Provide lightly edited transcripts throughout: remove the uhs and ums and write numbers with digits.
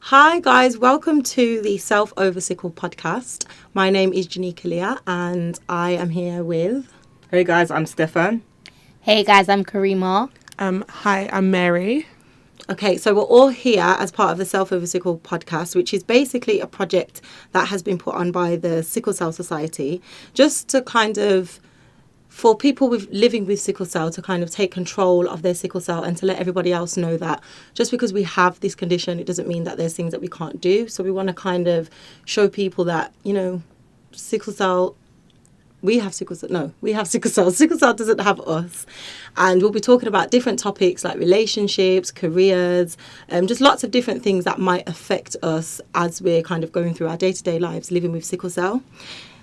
Hi guys, welcome to the Self Over Sickle podcast. My name is Jenica Leah and I am here with... Hey guys, I'm Stefan. Hey guys, I'm Kareemah. Hi, I'm Mary. Okay, so we're all here as part of the Self Over Sickle podcast, which is basically a project that has been put on by the Sickle Cell Society just to kind of... for people living with sickle cell to kind of take control of their sickle cell and to let everybody else know that just because we have this condition, it doesn't mean that there's things that we can't do. So we want to kind of show people that, sickle cell, we have sickle cell. No, we have sickle cell. Sickle cell doesn't have us. And we'll be talking about different topics like relationships, careers, just lots of different things that might affect us as we're kind of going through our day-to-day lives living with sickle cell.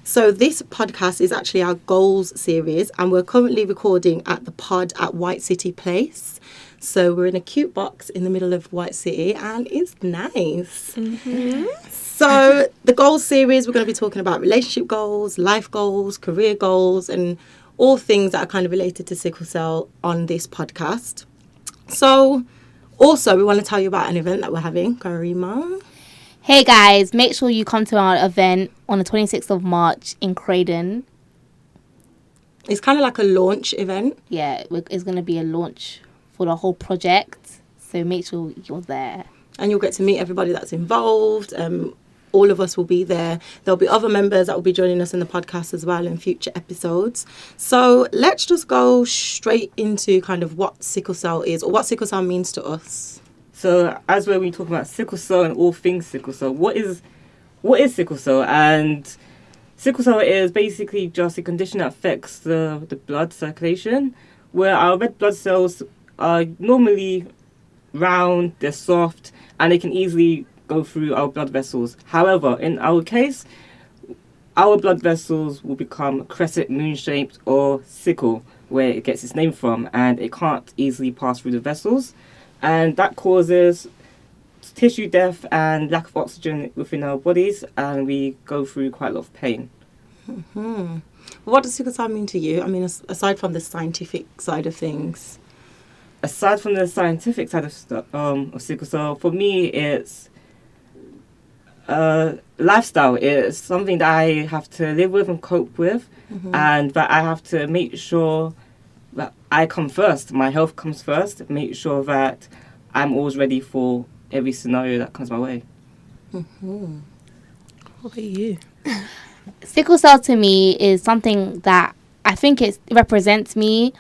So this podcast is actually our goals series and we're currently recording at the pod at White City Place. So we're in a cute box in the middle of White City and it's nice. Mm-hmm. So the goals series, we're going to be talking about relationship goals, life goals, career goals and all things that are kind of related to sickle cell on this podcast. So also we want to tell you about an event that we're having, Kareemah. Hey guys, make sure you come to our event on the 26th of March in Croydon. It's kind of like a launch event. Yeah, it's going to be a launch for the whole project. So make sure you're there. And you'll get to meet everybody that's involved. All of us will be there. There'll be other members that will be joining us in the podcast as well in future episodes. So let's just go straight into kind of what sickle cell is or what sickle cell means to us. So, as we're talking about sickle cell and all things sickle cell, what is sickle cell? And sickle cell is basically just a condition that affects the blood circulation, where our red blood cells are normally round, they're soft, and they can easily go through our blood vessels. However, in our case, our blood vessels will become crescent moon-shaped or sickle, where it gets its name from, and it can't easily pass through the vessels. And that causes tissue death and lack of oxygen within our bodies, and we go through quite a lot of pain. Mm-hmm. What does sickle cell mean to you? I mean, aside from the scientific side of things. Aside from the scientific side of sickle cell, for me, it's lifestyle. It's something that I have to live with and cope with, and that I have to make sure that I come first. My health comes first. Make sure that I'm always ready for every scenario that comes my way. Mm-hmm. What about you? Sickle cell to me is something that I think it represents me.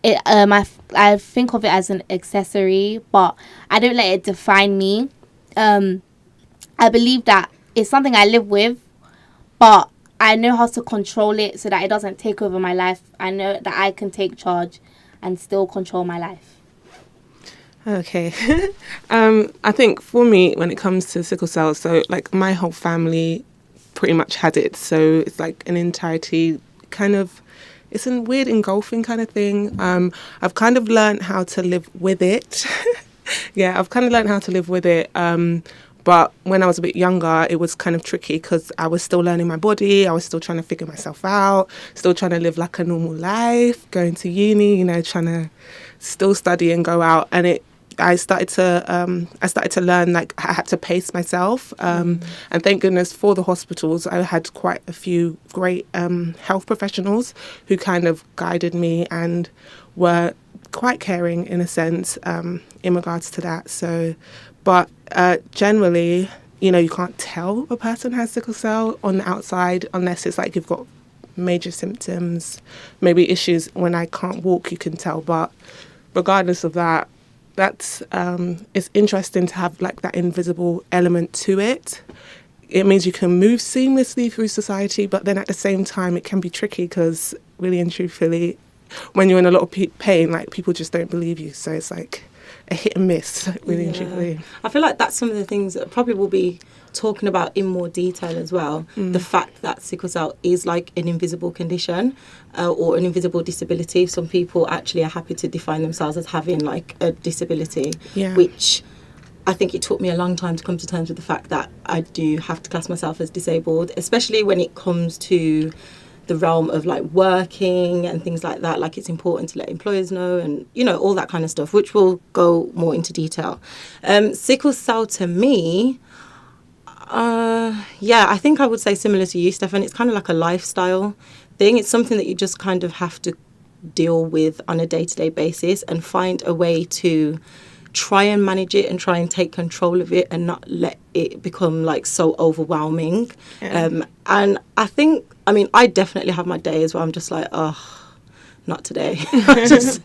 I think of it as an accessory, but I don't let it define me. I believe that it's something I live with, but I know how to control it so that it doesn't take over my life. I know that I can take charge and still control my life. Okay. I think for me, when it comes to sickle cell, so like my whole family pretty much had it. So it's like an entirety kind of, it's a weird engulfing kind of thing. I've kind of learned how to live with it. Yeah, I've kind of learned how to live with it. But when I was a bit younger, it was kind of tricky because I was still learning my body. I was still trying to figure myself out, still trying to live like a normal life, going to uni, trying to still study and go out. And I started to learn like I had to pace myself. And thank goodness for the hospitals, I had quite a few great health professionals who kind of guided me and were quite caring in a sense in regards to that. So, but generally, you can't tell a person has sickle cell on the outside unless it's like you've got major symptoms, maybe issues. When I can't walk, you can tell. But regardless of that, it's interesting to have like that invisible element to it. It means you can move seamlessly through society, but then at the same time, it can be tricky because really and truthfully, when you're in a lot of pain, like people just don't believe you. So it's like a hit and miss, really and truthfully. I feel like that's some of the things that probably we'll be talking about in more detail as well. The fact that sickle cell is like an invisible condition or an invisible disability. Some people actually are happy to define themselves as having like a disability, which I think it took me a long time to come to terms with the fact that I do have to class myself as disabled, especially when it comes to the realm of like working and things like that. Like it's important to let employers know and, you know, all that kind of stuff, which we'll go more into detail. Sickle cell to me, I think I would say similar to you, Stefan. It's kind of like a lifestyle thing. It's something that you just kind of have to deal with on a day-to-day basis and find a way to try and manage it and try and take control of it and not let it become like so overwhelming. And I think, I mean, I definitely have my days where I'm just like, oh, not today. I just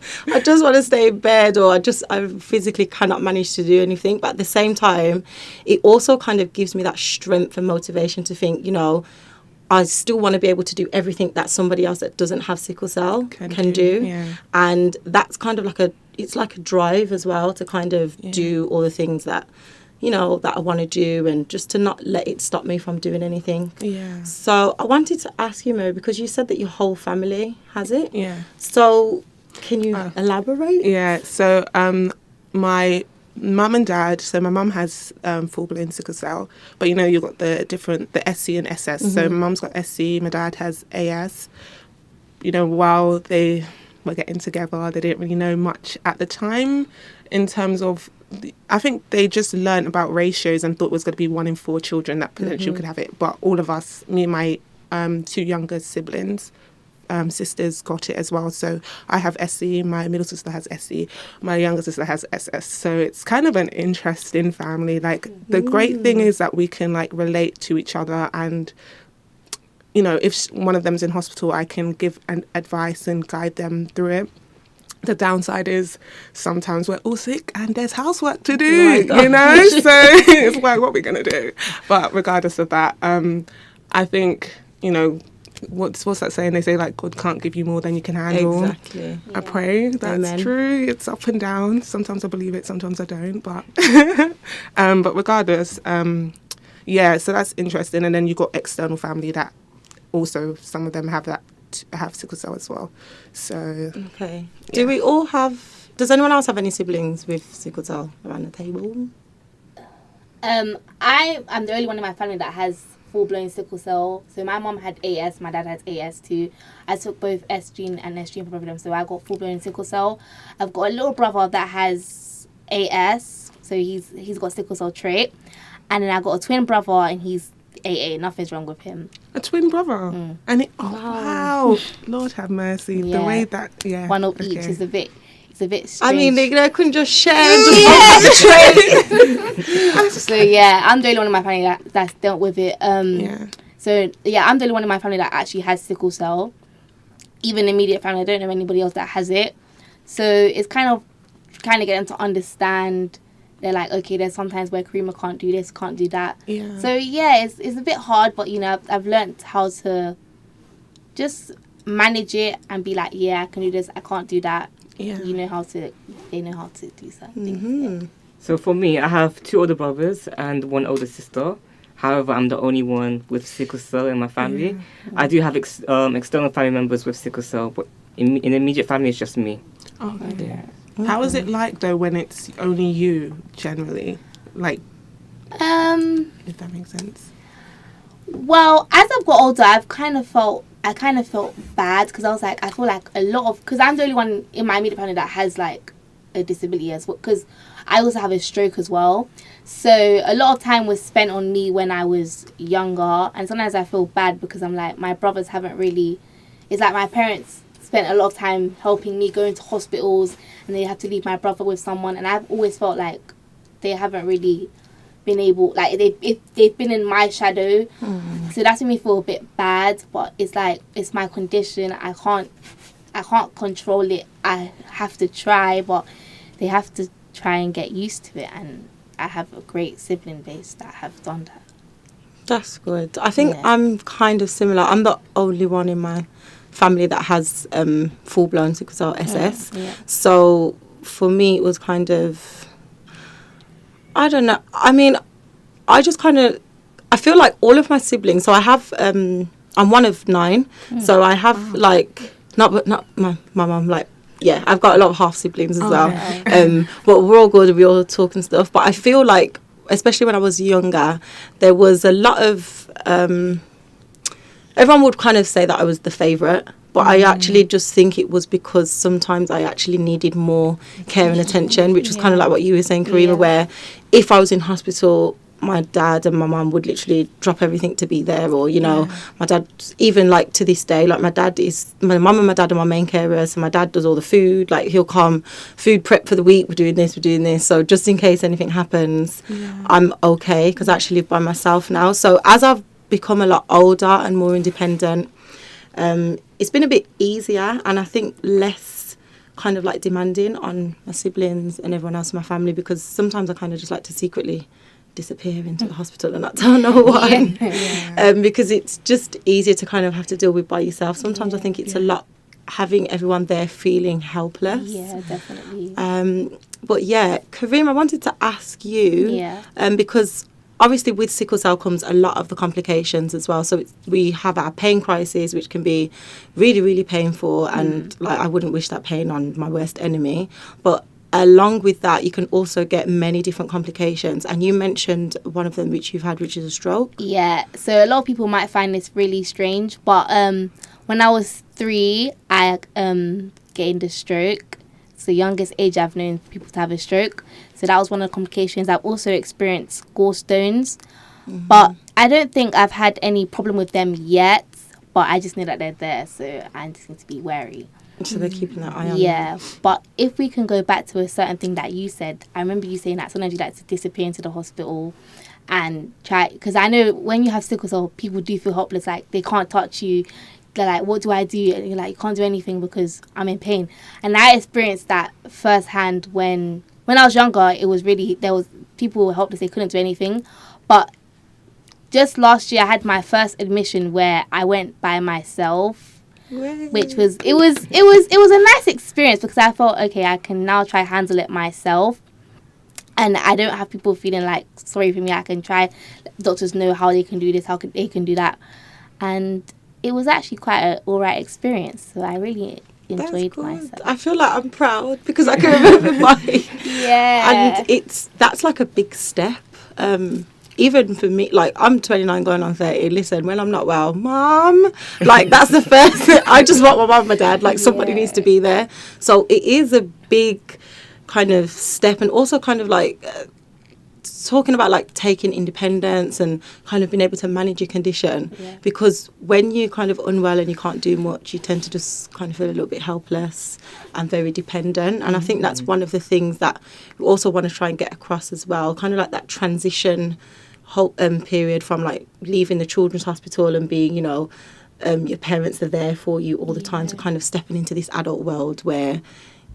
want to stay in bed, or I physically cannot manage to do anything. But at the same time, it also kind of gives me that strength and motivation to think, you know, I still want to be able to do everything that somebody else that doesn't have sickle cell can do. Yeah. And that's kind of like it's like a drive as well to kind of do all the things that, you know, that I want to do, and just to not let it stop me from doing anything. Yeah. So I wanted to ask you, Mo, because you said that your whole family has it. Yeah. So can you elaborate? Yeah. So my mum and dad, so my mum has full-blown sickle cell, but you know, you've got the SC and SS. So my mum's got SC, my dad has AS. You know, while they were getting together, they didn't really know much at the time in terms of, I think they just learned about ratios and thought it was going to be 1 in 4 children that potentially could have it. But all of us, me and my 2 younger siblings, sisters, got it as well. So I have SC, my middle sister has SC, my younger sister has SS. So it's kind of an interesting family. Like the great thing is that we can like relate to each other, and you know, if one of them's in hospital, I can give advice and guide them through it. The downside is sometimes we're all sick and there's housework to do, you know? So it's like, what are we going to do? But regardless of that, I think, you know, what's that saying? They say, like, God can't give you more than you can handle. Exactly. I pray that's true. It's up and down. Sometimes I believe it, sometimes I don't. But but regardless, so that's interesting. And then you've got external family that also, some of them have sickle cell as well. So okay. Do we all have? Does anyone else have any siblings with sickle cell around the table? I'm the only one in my family that has full-blown sickle cell. So my mom had AS, my dad has AS too. I took both S gene and S gene for both of them, so I got full-blown sickle cell. I've got a little brother that has AS, so he's got sickle cell trait, and then I got a twin brother and he's AA. Nothing's wrong with him. A twin brother, and wow, Lord have mercy. The way that one of each is a bit. It's a bit strange. I mean, they couldn't just share. So I'm the only one in my family that's dealt with it. So I'm the only one in my family that actually has sickle cell. Even immediate family, I don't know anybody else that has it. So it's kind of getting to understand. They're like, okay, there's sometimes where Kareemah can't do this, can't do that. Yeah. So it's a bit hard, but you know, I've learned how to just manage it and be like, I can do this, I can't do that. Yeah. They know how to do certain things. Yeah. So for me, I have 2 older brothers and 1 older sister. However, I'm the only one with sickle cell in my family. I do have external family members with sickle cell, but in immediate family, it's just me. Oh, okay. Yeah. How is it like though when it's only you generally? Like, if that makes sense. Well, as I've got older, I kind of felt bad because I was like, I feel like because I'm the only one in my immediate family that has like a disability as well, because I also have a stroke as well. So a lot of time was spent on me when I was younger, and sometimes I feel bad because I'm like, my brothers haven't really. It's like my parents spent a lot of time helping me going to hospitals, and they have to leave my brother with someone, and I've always felt like they haven't really been able, like they've been in my shadow. So that's made me feel a bit bad, but it's like, it's my condition. I can't control it. I have to try, but they have to try and get used to it, and I have a great sibling base that have done that. That's good. I think I'm kind of similar. I'm the only one in my family that has full-blown sickle cell SS. So for me, it was kind of, I don't know. I mean, I feel like all of my siblings, so I have, I'm one of 9. So I have like, not my mum, like, I've got a lot of half siblings as well. But we're all good, we all talk and stuff. But I feel like, especially when I was younger, there was a lot of everyone would kind of say that I was the favourite, but I actually just think it was because sometimes I actually needed more care and attention, which was kind of like what you were saying, Kareemah, where if I was in hospital, my dad and my mum would literally drop everything to be there, or, you know, my dad, even like to this day, like my mum and my dad are my main carers, so my dad does all the food, like he'll come, food prep for the week, we're doing this, so just in case anything happens, I'm okay, because I actually live by myself now. So as I've become a lot older and more independent, it's been a bit easier, and I think less kind of like demanding on my siblings and everyone else in my family, because sometimes I kind of just like to secretly disappear into the hospital and not tell no one, because it's just easier to kind of have to deal with by yourself. Sometimes I think it's a lot having everyone there feeling helpless. Yeah, definitely. But yeah, Kareemah, I wanted to ask you, because obviously with sickle cell comes a lot of the complications as well. So we have our pain crisis, which can be really, really painful, and like I wouldn't wish that pain on my worst enemy. But along with that, you can also get many different complications. And you mentioned one of them which you've had, which is a stroke. Yeah, so a lot of people might find this really strange, but when I was 3, I gained a stroke. It's the youngest age I've known people to have a stroke. So that was one of the complications. I've also experienced gallstones, but I don't think I've had any problem with them yet, but I just know that they're there, so I just need to be wary. So they're keeping that eye on Yeah, but if we can go back to a certain thing that you said, I remember you saying that sometimes you like to disappear into the hospital and try, because I know when you have sickle cell, people do feel helpless, like they can't touch you. They're like, what do I do? And you're like, you can't do anything because I'm in pain. And I experienced that firsthand when I was younger. It was really, there was people were helpless, they couldn't do anything. But just last year, I had my first admission where I went by myself. Which was it was a nice experience, because I felt, okay, I can now try handle it myself, and I don't have people feeling like sorry for me. I can try, doctors know how they can do this, they can do that, and it was actually quite an alright experience. So I really enjoyed myself. I feel like I'm proud because I can remember mine. Yeah, And that's like a big step. Even for me, like, I'm 29 going on 30. Listen, when I'm not well, Mum, like, that's the first thing. I just want my mum and my dad. Like, somebody needs to be there. So it is a big kind of step, and also kind of like talking about like taking independence and kind of being able to manage your condition. Because when you're kind of unwell and you can't do much, you tend to just kind of feel a little bit helpless and very dependent. And I think that's one of the things that we also want to try and get across as well, kind of like that transition whole period from like leaving the children's hospital and being, you know, your parents are there for you all the time, to kind of stepping into this adult world where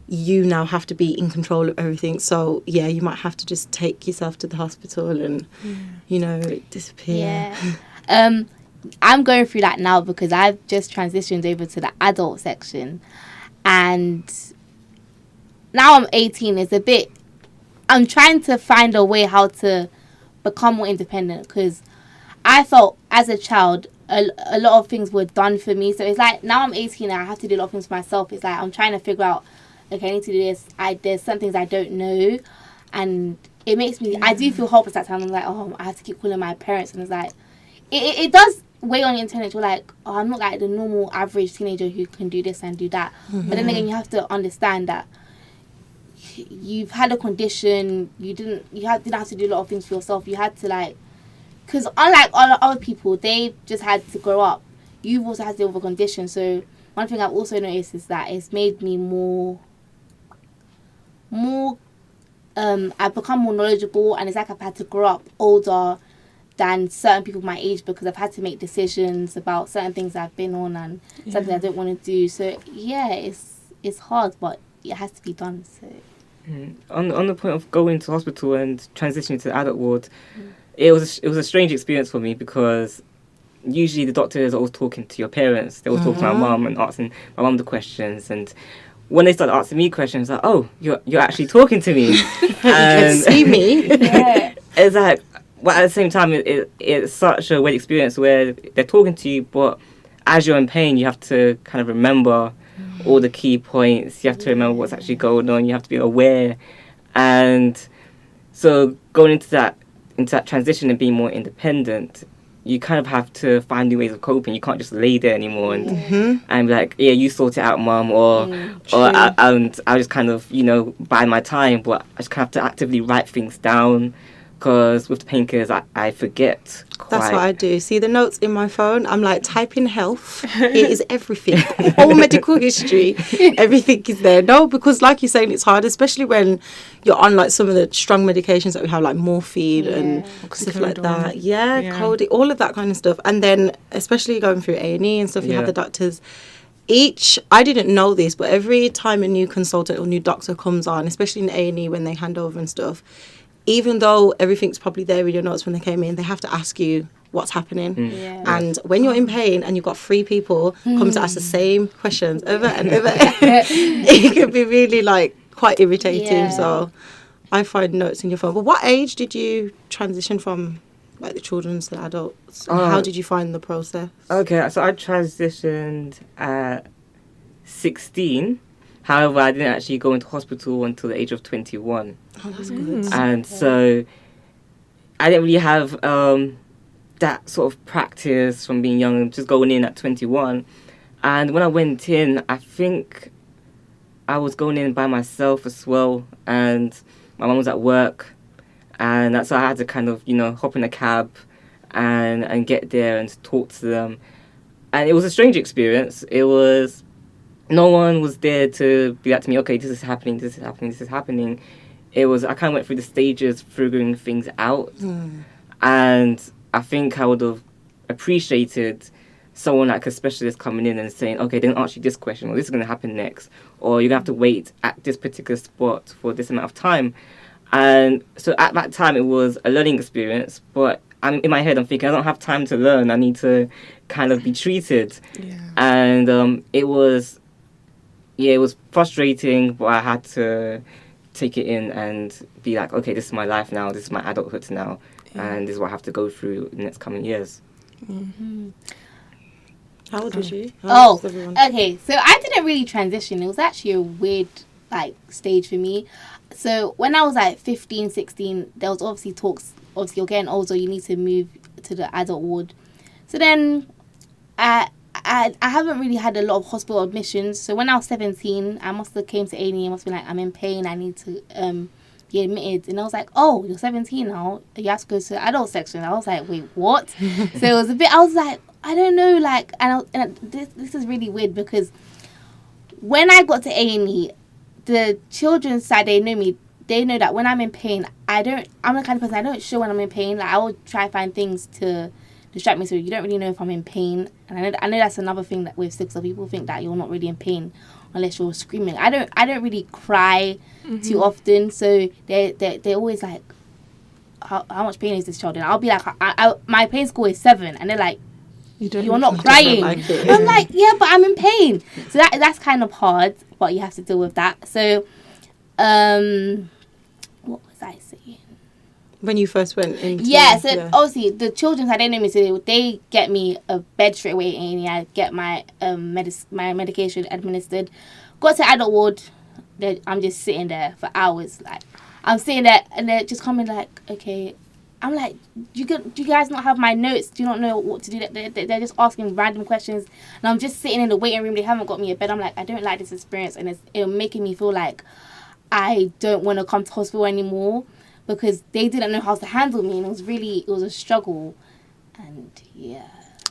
you now have to be in control of everything. So yeah, you might have to just take yourself to the hospital and you know, disappear. I'm going through that now because I've just transitioned over to the adult section, and now I'm 18. It's a bit, I'm trying to find a way how to become more independent, because I felt as a child a lot of things were done for me. So it's like now I'm 18 and I have to do a lot of things for myself. It's like I'm trying to figure out, okay, I need to do this. There's some things I don't know, and it makes me, I do feel helpless at times. I'm like, oh, I have to keep calling my parents, and it's like, it does weigh on your internet. You're like, oh, I'm not like the normal average teenager who can do this and do that. But then again, you have to understand that you've had a condition. You didn't have to do a lot of things for yourself. You had to, like, because unlike other people, they just had to grow up. You've also had to deal with a condition. So one thing I've also noticed is that it's made me more I've become more knowledgeable, and it's like I've had to grow up older than certain people my age, because I've had to make decisions about certain things I've been on and something I don't want to do. So yeah, it's hard, but it has to be done. So on the point of going to hospital and transitioning to the adult ward, it was a strange experience for me, because usually the doctor is always talking to your parents. They always talk to my mum and asking my mum the questions, and when they started asking me questions, like, oh, you're actually talking to me. You can see me. It's like, well, at the same time, it's such a weird experience where they're talking to you, but as you're in pain, you have to kind of remember all the key points. You have to remember what's actually going on. You have to be aware. And so going into that transition and being more independent, you kind of have to find new ways of coping. You can't just lay there anymore and be like, yeah, you sort it out, mum, or I'll just kind of, you know, bide my time. But I just kind of have to actively write things down, because with the painkillers, I forget quite. That's what I do. See the notes in my phone? I'm like, type in health. It is everything. Whole medical history. Everything is there. No, because like you're saying, it's hard, especially when you're on like some of the strong medications that we have, like morphine and stuff like that. Yeah, codeine, all of that kind of stuff. And then especially going through A&E and stuff, you have the doctors. I didn't know this, but every time a new consultant or new doctor comes on, especially in A&E when they hand over and stuff, even though everything's probably there in your notes when they came in, they have to ask you what's happening. And when you're in pain and you've got 3 people come to ask the same questions over and over, it can be really like quite irritating. So I find notes in your phone. But what age did you transition from like the children to the adults? And how did you find the process? Okay, so I transitioned at 16. However, I didn't actually go into hospital until the age of 21. Oh, that's good. And so I didn't really have that sort of practice from being young, just going in at 21. And when I went in, I think I was going in by myself as well. And my mum was at work. And that's why I had to kind of, you know, hop in a cab and get there and talk to them. And it was a strange experience. It was... No one was there to be like to me, okay, this is happening, this is happening, this is happening. It was, I kind of went through the stages, figuring things out. And I think I would have appreciated someone like a specialist coming in and saying, okay, they're going to ask you this question, or this is going to happen next, or you're going to have to wait at this particular spot for this amount of time. And so at that time, it was a learning experience, but in my head, I'm thinking, I don't have time to learn. I need to kind of be treated. And it was frustrating, but I had to take it in and be like, okay, this is my life now, this is my adulthood now, and this is what I have to go through in the next coming years. How old was you? Okay, so I didn't really transition. It was actually a weird like stage for me. So when I was like 15, 16, there was obviously talks, obviously you're getting older, you need to move to the adult ward. So then I haven't really had a lot of hospital admissions. So when I was 17, I must have came to A&E and must be like, I'm in pain, I need to be admitted. And I was like, oh, you're 17 now, you have to go to the adult section. I was like, wait, what? So it was a bit, I was like, I don't know, like, this is really weird, because when I got to A&E, the children's side, they know me. They know that when I'm in pain, I'm the kind of person, I don't show when I'm in pain. Like, I will try to find things to distract me, so you don't really know if I'm in pain. And I know that's another thing that with sickle cell, people think that you're not really in pain unless you're screaming. I don't really cry too often, so they're always like, how much pain is this child in? I'll be like, my pain score is 7, and they're like, you're not crying. I'm like, yeah, but I'm in pain. So that's kind of hard, but you have to deal with that. So, what was I saying? When you first went in? Obviously the children's side, they know me, so they get me a bed straight away, and I get my my medication administered. Got to adult ward, I'm just sitting there for hours. Like, I'm sitting there, and they're just coming like, okay. I'm like, do you guys not have my notes? Do you not know what to do? They're just asking random questions, and I'm just sitting in the waiting room. They haven't got me a bed. I'm like, I don't like this experience, and it's making me feel like I don't want to come to hospital anymore, because they didn't know how to handle me, and it was a struggle, and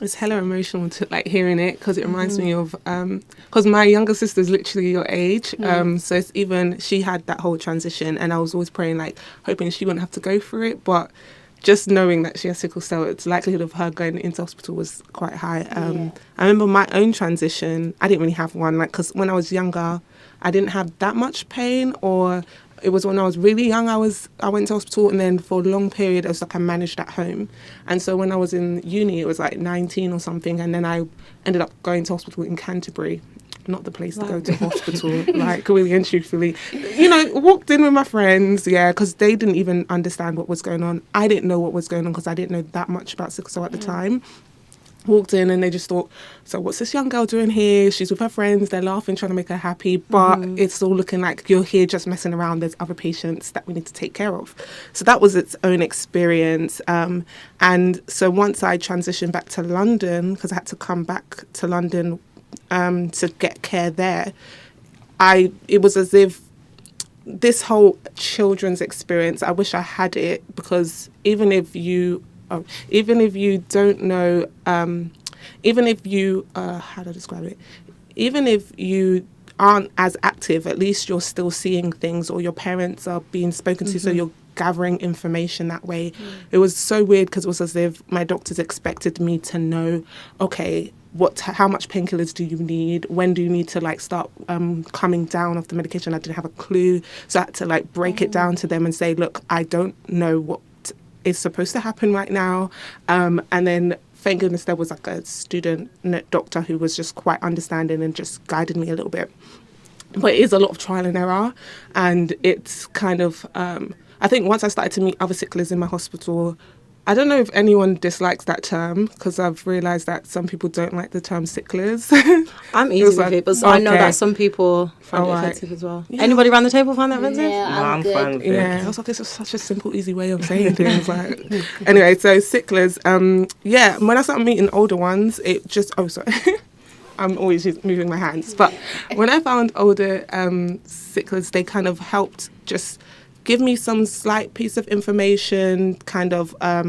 it's hella emotional to like hearing it, because it reminds me of because my younger sister's literally your age, so it's even, she had that whole transition, and I was always praying, like hoping she wouldn't have to go through it, but just knowing that she has sickle cell, its likelihood of her going into hospital was quite high. I remember my own transition, I didn't really have one, like, because when I was younger, I didn't have that much pain, or it was when I was really young, I went to hospital, and then for a long period, it was like I managed at home. And so when I was in uni, it was like 19 or something, and then I ended up going to hospital in Canterbury. Not the place to go to hospital, like, really and truthfully. You know, walked in with my friends, because they didn't even understand what was going on. I didn't know what was going on, because I didn't know that much about sickle cell at the time. walked in and they just thought, so what's this young girl doing here? She's with her friends, they're laughing, trying to make her happy, but it's all looking like you're here just messing around. There's other patients that we need to take care of. So that was its own experience. And so once I transitioned back to London, because I had to come back to London to get care there, it was as if this whole children's experience, I wish I had it, because even if you don't know, even if you, how do I describe it? Even if you aren't as active, at least you're still seeing things, or your parents are being spoken to, so you're gathering information that way. It was so weird, because it was as if my doctors expected me to know, okay, how much painkillers do you need? When do you need to like start coming down off the medication? I didn't have a clue. So I had to like break it down to them and say, look, I don't know what is supposed to happen right now. And then thank goodness there was like a student doctor who was just quite understanding and just guided me a little bit. But it is a lot of trial and error. And it's kind of, I think once I started to meet other sicklers in my hospital, I don't know if anyone dislikes that term, because I've realised that some people don't like the term sicklers. I'm easy with it, but I know that some people find it offensive as well. Yeah. Anybody around the table find that offensive? Yeah, I'm good. fine with it. Yeah, I was like, this is such a simple, easy way of saying things. Like, anyway, so sicklers. Yeah, when I started meeting older ones, it just. Oh, sorry. I'm always moving my hands, but when I found older sicklers, they kind of helped just give me some slight piece of information, kind of, tell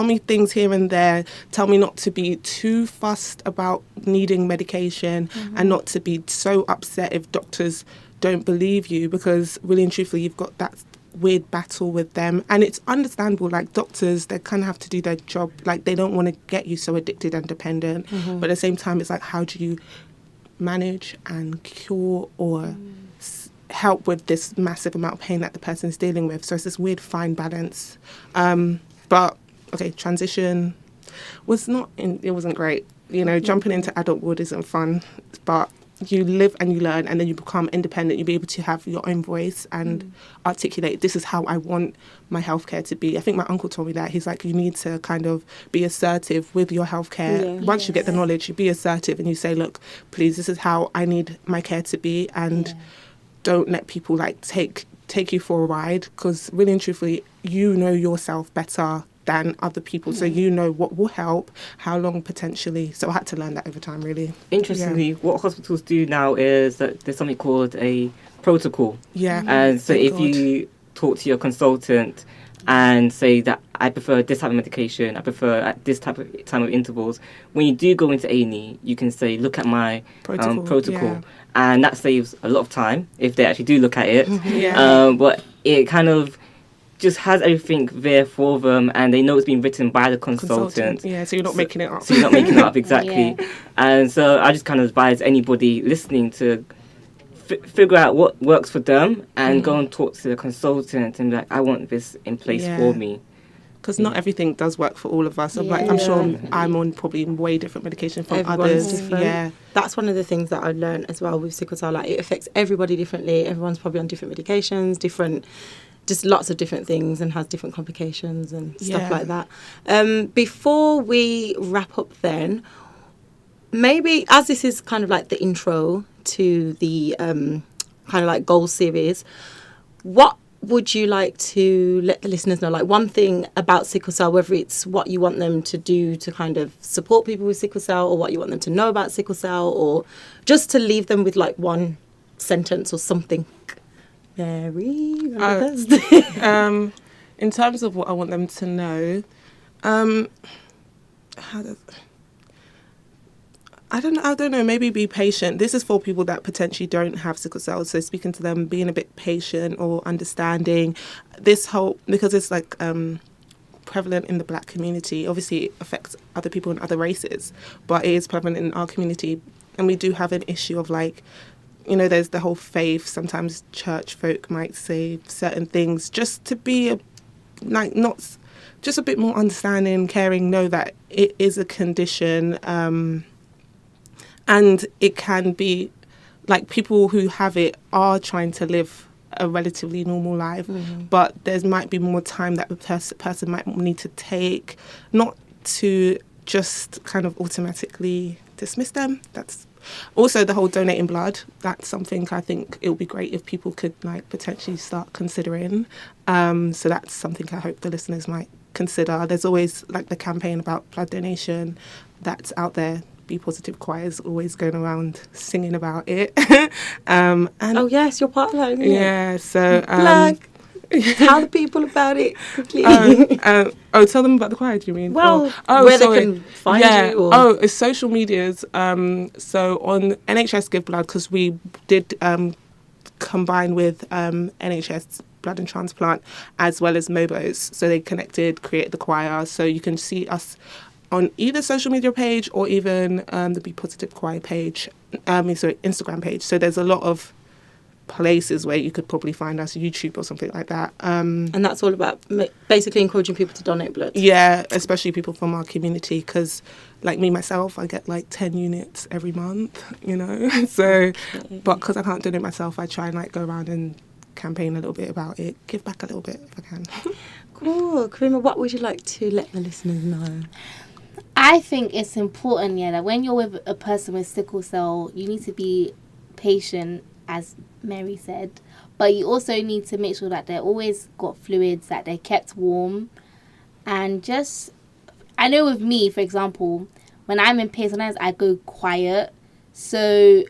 me things here and there, tell me not to be too fussed about needing medication and not to be so upset if doctors don't believe you, because really and truthfully, you've got that weird battle with them. And it's understandable, like doctors, they kind of have to do their job. Like they don't want to get you so addicted and dependent. But at the same time, it's like, how do you manage and cure or help with this massive amount of pain that the person's dealing with? So it's this weird fine balance. But okay, transition it wasn't great. Jumping into adulthood isn't fun, but you live and you learn, and then you become independent. You'll be able to have your own voice and articulate, this is how I want my healthcare to be. I think my uncle told me that. He's like, you need to kind of be assertive with your healthcare. Once you get the knowledge, you be assertive and you say, look, please, this is how I need my care to be, and don't let people like take you for a ride, because really and truthfully, you know yourself better than other people, so you know what will help, how long potentially. So I had to learn that over time, really. Interestingly, what hospitals do now is that there's something called a protocol. And so if you talk to your consultant and say that I prefer this type of medication, I prefer at this type of time of intervals, when you do go into A&E, you can say, look at my protocol. And that saves a lot of time if they actually do look at it. But it kind of just has everything there for them, and they know it's been written by the consultant. Yeah, so you're not making it up. So you're not making it up, exactly. And so I just kind of advise anybody listening to figure out what works for them and go and talk to the consultant and be like, I want this in place for me. Because not everything does work for all of us. I'm sure I'm on probably way different medication from others. Different. That's one of the things that I learned as well with sickle cell. Like, it affects everybody differently. Everyone's probably on different medications, just lots of different things, and has different complications and stuff like that. Before we wrap up then, maybe as this is kind of like the intro to the kind of like goal series, what would you like to let the listeners know? Like one thing about sickle cell, whether it's what you want them to do to kind of support people with sickle cell, or what you want them to know about sickle cell, or just to leave them with like one sentence or something. Very in terms of what I want them to know, I don't know, maybe be patient. This is for people that potentially don't have sickle cell, so speaking to them, being a bit patient or understanding this whole, because it's like prevalent in the Black community. Obviously it affects other people in other races, but it is prevalent in our community, and we do have an issue of like, there's the whole faith. Sometimes church folk might say certain things just to be not just a bit more understanding, caring, know that it is a condition, and it can be like people who have it are trying to live a relatively normal life, but there might be more time that the person might need to take, not to just kind of automatically dismiss them. That's also the whole donating blood. That's something I think it would be great if people could like potentially start considering. So that's something I hope the listeners might consider. There's always like the campaign about blood donation that's out there. Be Positive Choir is always going around singing about it. And Oh yes, you're part of that, isn't it? yeah, so Plug. Tell the people about it quickly. tell them about the choir, do you mean? Well, oh, where sorry. they can find yeah. you. Or... Oh, it's social medias. So on NHS Give Blood, because we did combine with NHS Blood and Transplant as well as Mobos. So they connected, created the choir. So you can see us on either social media page or even the Be Positive Choir page, Instagram page. So there's a lot of places where you could probably find us, YouTube or something like that. And that's all about basically encouraging people to donate blood. Yeah, especially people from our community, because like me, myself, I get like 10 units every month, you know. So, but because I can't donate myself, I try and like go around and campaign a little bit about it, give back a little bit if I can. Cool. Kareemah, what would you like to let the listeners know? I think it's important, that when you're with a person with sickle cell, you need to be patient, as Mary said, but you also need to make sure that they're always got fluids, that they're kept warm, and just, I know with me, for example, when I'm in pain, sometimes I go quiet, so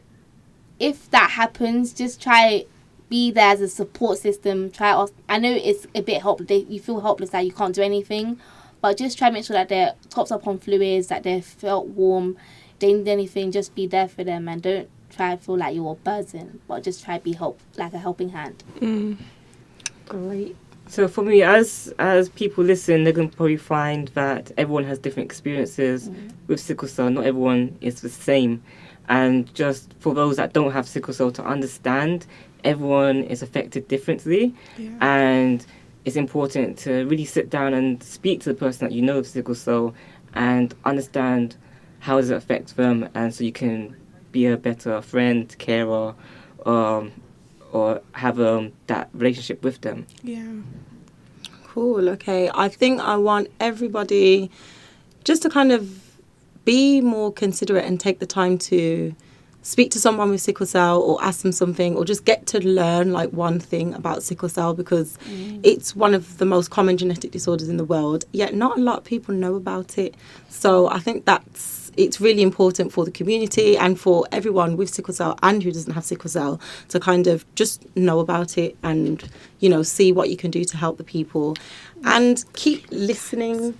if that happens, just try be there as a support system. I know it's a bit helpless, you feel helpless that you can't do anything, but just try to make sure that they're topped up on fluids, that they're felt warm. They need anything, just be there for them, and don't try to feel like you're a burden, but just try to be like a helping hand. Great. So for me, as people listen, they're going to probably find that everyone has different experiences with sickle cell. Not everyone is the same. And just for those that don't have sickle cell to understand, everyone is affected differently. Yeah. And it's important to really sit down and speak to the person that you know with sickle cell and understand how does it affect them, and so you can be a better friend, carer, or have that relationship with them. Yeah. Cool. Okay. I think I want everybody just to kind of be more considerate and take the time to speak to someone with sickle cell or ask them something, or just get to learn like one thing about sickle cell, because it's one of the most common genetic disorders in the world, yet not a lot of people know about it. So I think it's really important for the community and for everyone with sickle cell and who doesn't have sickle cell to kind of just know about it and, you know, see what you can do to help the people and keep listening.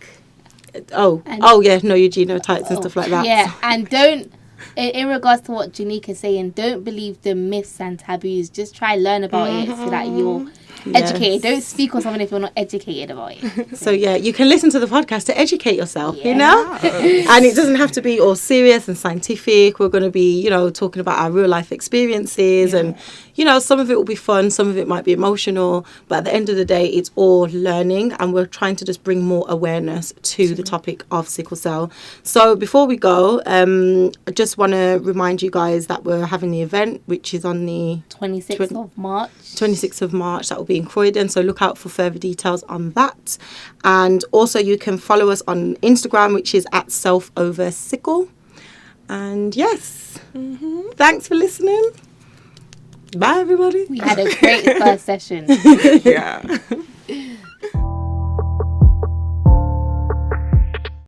Your genotypes and stuff like that. Yeah, and don't, in regards to what Janica's saying, don't believe the myths and taboos. Just try learn about it so that you're educated. Don't speak on something if you're not educated about it. So yeah, you can listen to the podcast to educate yourself, you know? And it doesn't have to be all serious and scientific. We're going to be, you know, talking about our real life experiences and, you know, some of it will be fun, some of it might be emotional, but at the end of the day, it's all learning, and we're trying to just bring more awareness to the topic of sickle cell. So before we go, I just want to remind you guys that we're having the event, which is on the 26th of March. 26th of March, that will be in Croydon, so look out for further details on that. And also you can follow us on Instagram, which is at selfoversickle. And yes, thanks for listening. Bye everybody. We had a great first session. Yeah.